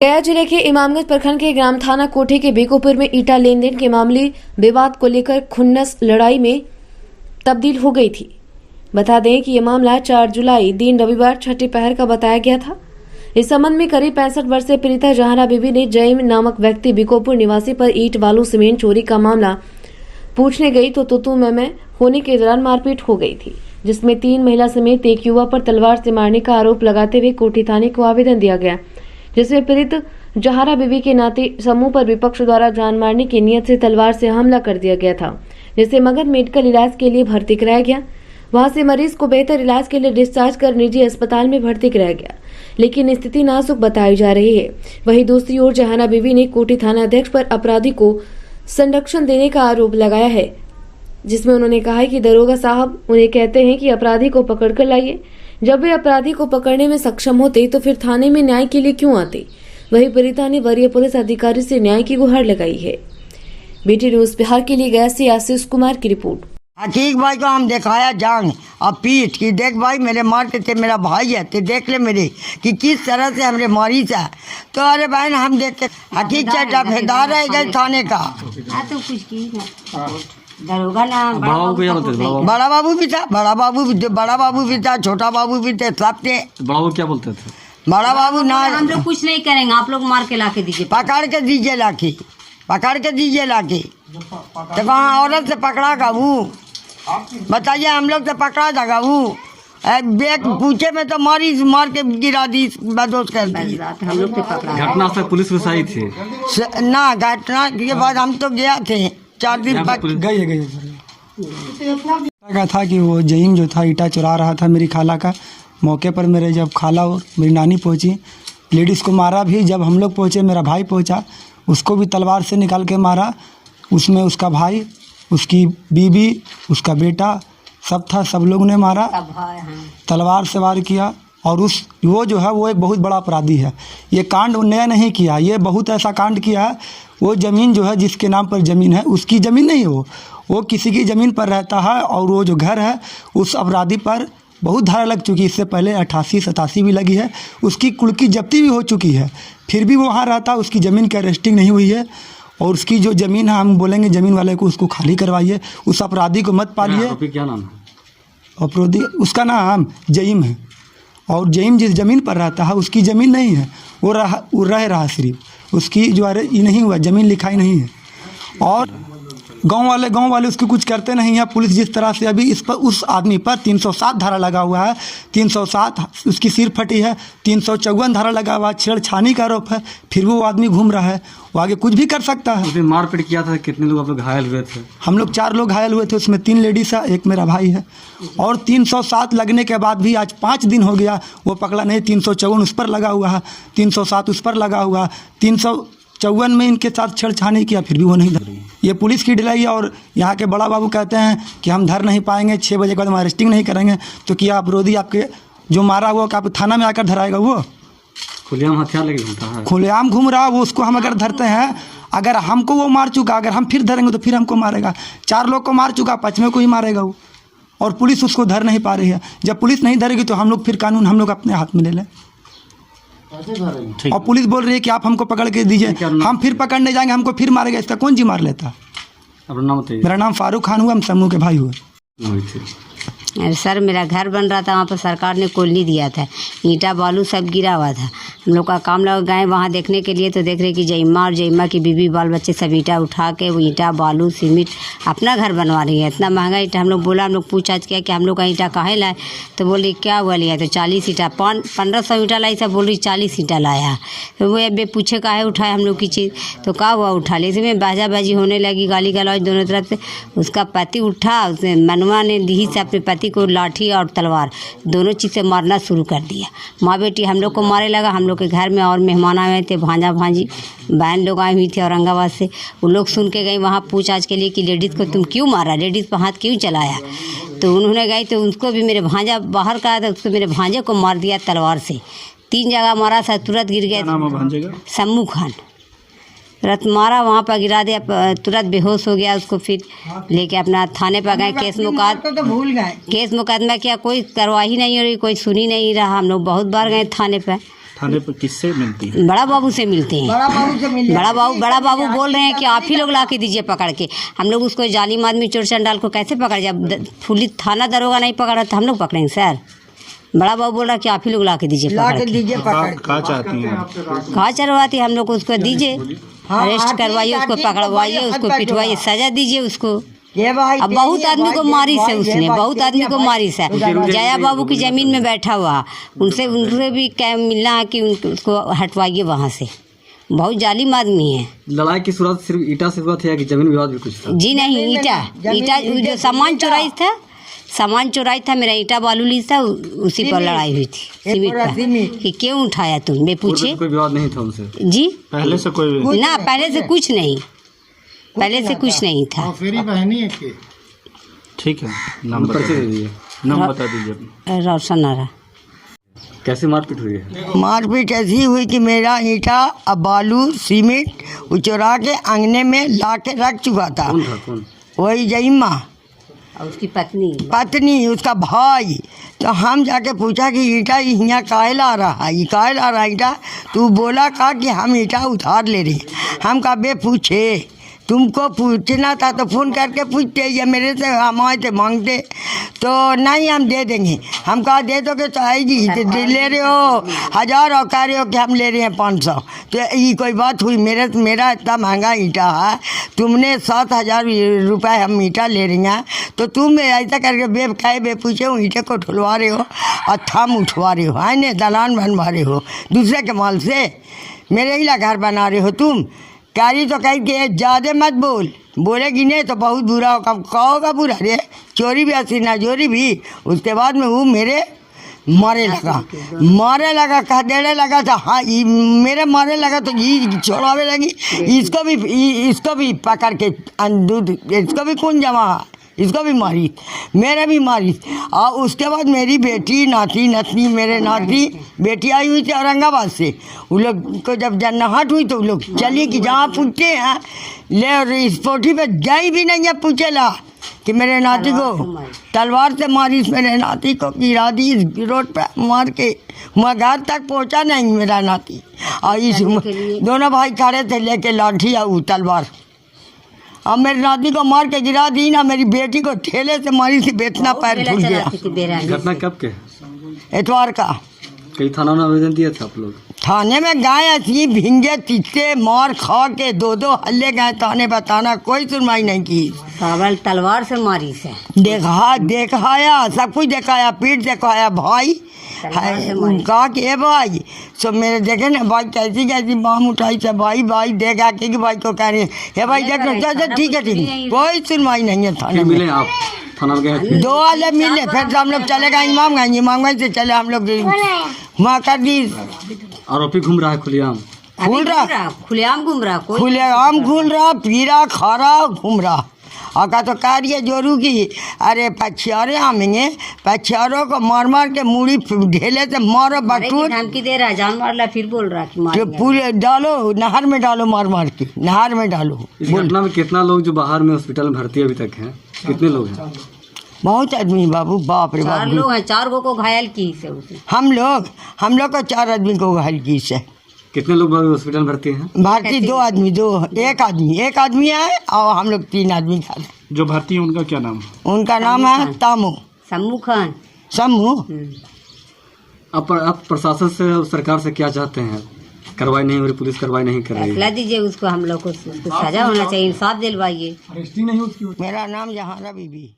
गया जिले के इमामगंज प्रखंड के ग्राम थाना कोठी के बेकोपुर में ईटा लेन देन के मामले विवाद को लेकर खुन्नस लड़ाई में तब्दील हो गई थी। बता दें कि यह मामला 4 जुलाई दिन रविवार छठी पहर का बताया गया था। इस संबंध में करीब 65 वर्षीय पीड़िता जहाना बीबी ने जैम नामक व्यक्ति बेकोपुर निवासी पर ईंट बालू सीमेंट चोरी का मामला पूछने गई तो तू मैं होने के दौरान मारपीट हो गई थी, जिसमें 3 महिला समेत एक युवा पर तलवार से मारने का आरोप लगाते हुए कोठी थाने को आवेदन दिया गया, जिसमें पीड़ित जहारा बीबी के नाते समूह पर विपक्ष द्वारा जान मारने की नियत से तलवार से हमला कर दिया गया था, जिसे मगध मेडिकल इलाज के लिए भर्ती कराया गया। वहां से मरीज को बेहतर इलाज के लिए डिस्चार्ज कर निजी अस्पताल में भर्ती कराया गया, लेकिन स्थिति नाजुक बताई जा रही है। वहीं दूसरी ओर जहाना बीबी ने कोठी थाना अध्यक्ष पर अपराधी को संरक्षण देने का आरोप लगाया है, जिसमें उन्होंने कहा है कि दरोगा साहब उन्हें कहते हैं कि अपराधी को पकड़ कर लाइए। जब वे अपराधी को पकड़ने में सक्षम होते तो फिर थाने में न्याय के लिए क्यों आते। वहीं पीड़िता ने वरीय पुलिस अधिकारी से न्याय की गुहार लगाई है। बीटी न्यूज बिहार के लिए गया से आशीष कुमार की रिपोर्ट। हकीक भाई को हम दिखाया जांग और पीठ की देख भाई मेरे मारते थे, मेरा भाई है ते देख ले मेरे कि किस तरह से हमरे मारी से। तो अरे बहन हम देख के हकीक से डफेदार रह गए थाने का। तो कुछ की दरोगा ना बड़ा बाबू भी था, बड़ा बाबू भी था, छोटा बाबू भी थे, सब थे। बड़ा बाबू क्या बोलते थे? बड़ा बाबू ना हम लोग कुछ नहीं करेंगे, आप लोग मार के लाके दीजिए, पकड़ के दीजिए लाके, पकड़ के दीजिए लाके। तो कहाँ औरत से पकड़ा का वो बताइए, हम लोग से पकड़ा जाएगा वो बेग पूछे में तो मार के गिरा दी, बदोश कर दी। हम लोग से पकड़ा। घटना से पुलिस में आई थी ना, घटना के बाद हम तो गया थे 4 दिन गए था कि वो जहीम जो था ईटा चुरा रहा था मेरी खाला का। मौके पर मेरे जब खाला और मेरी नानी पहुंची, लेडीज़ को मारा भी। जब हम लोग पहुंचे, मेरा भाई पहुंचा, उसको भी तलवार से निकाल के मारा। उसमें उसका भाई, उसकी बीबी, उसका बेटा सब था, सब लोग ने मारा, तलवार से वार किया। और वो जो है वो एक बहुत बड़ा अपराधी है। ये कांड नया नहीं किया, ये बहुत ऐसा कांड किया है। वो ज़मीन जो है जिसके नाम पर ज़मीन है उसकी ज़मीन नहीं है, वो किसी की ज़मीन पर रहता है। और वो जो घर है उस अपराधी पर बहुत धारा लग चुकी है। इससे पहले 88-87 भी लगी है, उसकी कुल की जब्ती भी हो चुकी है, फिर भी वो वहाँ रहता, उसकी ज़मीन की अरेस्टिंग नहीं हुई है। और उसकी जो ज़मीन है, हम बोलेंगे ज़मीन वाले को उसको खाली करवाइए, उस अपराधी को मत पालिए। क्या नाम है अपराधी? उसका नाम जहीम है। और जहीम जिस ज़मीन पर रहता है उसकी ज़मीन नहीं है, वो रह रहा सिर्फ, उसकी जो है ये नहीं हुआ, ज़मीन लिखाई नहीं है। और गांव वाले उसकी कुछ करते नहीं है। पुलिस जिस तरह से अभी इस पर उस आदमी पर 307 धारा लगा हुआ है, 307 उसकी सिर फटी है, 354 धारा लगा हुआ है, छेड़छानी का आरोप है, फिर वो आदमी घूम रहा है, वो आगे कुछ भी कर सकता है। मारपीट किया था, कितने लोग आप लोग घायल हुए थे? हम लोग 4 लोग घायल हुए थे, उसमें 3 लेडीज़ है, एक मेरा भाई है। और 307 लगने के बाद भी आज 5 दिन हो गया वो पकड़ा नहीं। 354 उस पर लगा हुआ है, 307 उस पर लगा हुआ है, 354 में इनके साथ छेड़छानी किया, फिर भी वो नहीं धर। ये पुलिस की ढिलाई है। और यहाँ के बड़ा बाबू कहते हैं कि हम धर नहीं पाएंगे, 6 बजे के बाद हम अरेस्टिंग नहीं करेंगे। तो क्या विरोधी आपके जो मारा हुआ क्या थाना में आकर धराएगा? वो खुलेआम हथियार लेके घूमता है, खुलेआम घूम रहा, वो उसको हम अगर धरते हैं, अगर हमको वो मार चुका, अगर हम फिर धरेंगे तो फिर हमको मारेगा। 4 लोग को मार चुका, 5वें को ही मारेगा वो। और पुलिस उसको धर नहीं पा रही है। जब पुलिस नहीं धरेगी तो हम लोग फिर कानून हम लोग अपने हाथ में ले लें। और पुलिस बोल रही है कि आप हमको पकड़ के दीजिए, हम फिर पकड़ने जाएंगे, हमको फिर मारेगा। इसका कौन जी मार लेता? अपना नाम बताइए। मेरा नाम फारूक खान हुआ, हम समूह के भाई हुए। सर मेरा घर बन रहा था, वहाँ पर सरकार ने कॉलोनी दिया था, ईंटा बालू सब गिरा हुआ था। हम लोग का काम लगा गए वहाँ देखने के लिए, तो देख रहे कि जईमा और जईमा की बीबी बाल बच्चे सब ईंटा उठा के वो ईंटा बालू सीमेंट अपना घर बनवा रही है। इतना महंगा ईंटा। हम लोग बोला, हम लोग पूछताछ किया कि हम लोग का ईंटा काहे लाए, तो बोली क्या हुआ लिया, तो 40 ईंटा 1500 ईंटा लाई, सब बोल रही 40 ईंटा लाया। तो वो अब पूछे काहे उठाए हम लोग की चीज़, तो क्या हुआ उठा ली। इसमें बाजाबाजी होने लगी, गाली गलौज दोनों तरफ से। उसका पति उठा, उसने मनुआ ने दी से अपने पति को लाठी और तलवार दोनों चीज़ से मारना शुरू कर दिया। माँ बेटी हम लोग को मारे लगा। हम लोग के घर में और मेहमान आए थे, भांजा भांजी बहन लोग आई हुई थी औरंगाबाद से। वो लोग सुन के गई वहाँ पूछताछ के लिए कि लेडीज़ को तुम क्यों मारा, लेडीज़ पर हाथ क्यों चलाया। तो उन्होंने गई तो उनको भी मेरे भांजा बाहर का था, उसको मेरे भांजे को मार दिया तलवार से। 3 जगह मारा था, तुरंत गिर गया। सम्मू खान तुरंत मारा, वहाँ पर गिरा दिया, तुरंत बेहोश हो गया। उसको फिर लेके अपना थाने पर गए, केस मुकदमा किया, कोई कार्रवाई नहीं हो रही, कोई सुनी नहीं रहा। हम लोग बहुत बार गए थाने पर, थाने पर किससे मिलती है? बड़ा बाबू से मिलते हैं। बड़ा बाबू से मिले। बड़ा बाबू बोल रहे हैं कि आप ही लोग ला के दीजिए पकड़ के। हम लोग उसको जालिम आदमी चोर चंडाल को कैसे पकड़, जब पुलिस थाना दरोगा नहीं पकड़ा तो हम लोग पकड़ेंगे सर। बड़ा बाबू बोल रहा कि आप ही लोग ला के दीजिए ला पकड़ के के। दीजिए पकड़। कहाँ चाहती हैं आप? कहाँ चलवाती हम लोग को, उसको दीजिए अरेस्ट करवाइए, उसको पकड़वाइए, उसको पिटवाइए, सजा दीजिए उसको। ये भाई अब बहुत तेरी है, आदमी को भाई मारी तेरी से है, उसने, ये बहुत भाई आदमी तेरी को है, मारी से। जया बाबू की जमीन में बैठा हुआ, उनसे भी क्या मिलना है कि उसको हटवाइए वहाँ से। बहुत जालिम आदमी है। लड़ाई की शुरुआत सिर्फ ईटा से हुआ था या कि जमीन विवाद भी कुछ था? जी नहीं, ईटा जो सामान चुराई था मेरा ईटा बालू ली था, उसी पर लड़ाई हुई थी सीमेंट पर कि क्यों उठाया तुम, मैं पूछे। कोई विवाद नहीं था उनसे? जी पहले से कोई ना, पहले से कुछ नहीं, पहले से कुछ नहीं था। ठीक है, नाम परिचय दे दीजिए। नाम बता दीजिए अपना। रोशन नारा। कैसे मारपीट हुई है? मारपीट ऐसी हुई कि मेरा ईटा अब बालू सीमेंट वो चुरा के अंगने में ला के रख चुका था। कौन था? कौन? वही जईमा और उसकी पत्नी उसका भाई। तो हम जाके पूछा कि ईटा यहाँ काहे ला रहा है, ये काहे ला रहा है ईटा? तू बोला का कि हम ईटा उधार ले रहे हैं। हम कहा बे पूछे, तुमको पूछना था तो फ़ोन करके पूछते, या मेरे से हम आए थे मांगते तो नहीं हम दे देंगे। हम कहा दे दोगे तो आएगी, तो ले रहे हो 1000 और कह रहे हो कि हम ले रहे हैं 500। तो ये कोई बात हुई? मेरा इतना महंगा ईटा है, तुमने 7000 रुपये हम ईटा ले रही हैं, तो तुम ऐसा करके बे पूछे हो ईटे को ठुलवा रहे हो और थम उठवा रहे हो, है ना, दलान बनवा रहे हो दूसरे के माल से। मेरे ही घर बना रहे हो तुम। कारी तो कही कि ज़्यादा मत बोलेगी नहीं तो बहुत बुरा होगा। कहोगा बुरा रे, चोरी भी ऐसी ना चोरी भी। उसके बाद में वो मेरे मारे लगा कह देने लगा था। हाँ, मेरे मारे लगा तो ये छोड़ावे लगी। इसको भी पकड़ के दूध, इसको भी खून जमा, इसको भी मारी, मेरे भी मारी। और उसके बाद मेरी बेटी नाती मेरे नाती बेटी आई हुई थी औरंगाबाद से। उन लोग को जब जन्नहाट हुई तो उन लोग चली कि जहाँ पूछते हैं ले, और इस पोठी पे गई भी नहीं है पूछेला कि मेरे नाती को तलवार से मारी, मेरे नाती को गिरा दी रोड पे मार के। मैं घर तक पहुँचा नहीं मेरा नाती। और इस दोनों भाई खड़े थे लेके लाठी और तलवार, अब मेरे नाती को मार के गिरा दी ना। मेरी बेटी को ठेले से मारी थी, बेतना पैर फूल गया। घटना कब के? एतवार का। कई थाना में आवेदन दिया था आप लोग? थाने में गए ऐसी भिंगे तीते मार खा के 2 हल्ले गए थाने बताना, कोई सुनवाई नहीं की। सावल तलवार से मारी से दिखाया सब कुछ दिखाया, पीठ दिखाया। भाई कहा कि ए भाई सो मेरे देखे ना भाई कैसी बाम उठाई से भाई देख आके कि भाई को कह रहे हैं हे भाई देख लो। ठीक है कोई सुनवाई नहीं है थाने में। मिले आप थाना में गए? 2 वाले मिले, फिर हम लोग चले गए इमामगंज से चले हम लोग वहाँ कर दी। आरोपी घूम रहा है खुलेआम? खुलेआम घूम रहा, खुलेआम घूम रहा, पीरा खा घूम रहा। और का तो कह रही है जोरू की अरे पछियारे आमेंगे, पछियारों को मार के मूड़ी ढेले से मारो बटूर। धमकी दे रहा है, जान मार ला, फिर बोल रहा कि मार पूरे डालो नहर में डालो, मार के नहर में डालो। इस घटना में कितना लोग जो बाहर में हॉस्पिटल में भर्ती अभी तक हैं, कितने लोग हैं? बहुत आदमी बाबू, बाप रे बाप। 4 लोग हैं, 4 को घायल की से उसने। हम लोग को 4 आदमी को घायल की से। कितने लोग हॉस्पिटल में भर्ती हैं? भर्ती 2 आदमी, एक आदमी है और हम लोग 3 आदमी खा। जो भर्ती है उनका क्या नाम? उनका नाम है तामू सम्मू खान। आप प्रशासन से और सरकार से क्या चाहते हैं? कार्रवाई नहीं हो रही, पुलिस कार्रवाई नहीं कर रही फैसला दीजिए उसको, हम लोग को सजा होना चाहिए, इंसाफ दिलवाइए। मेरा नाम जहारा बीबी।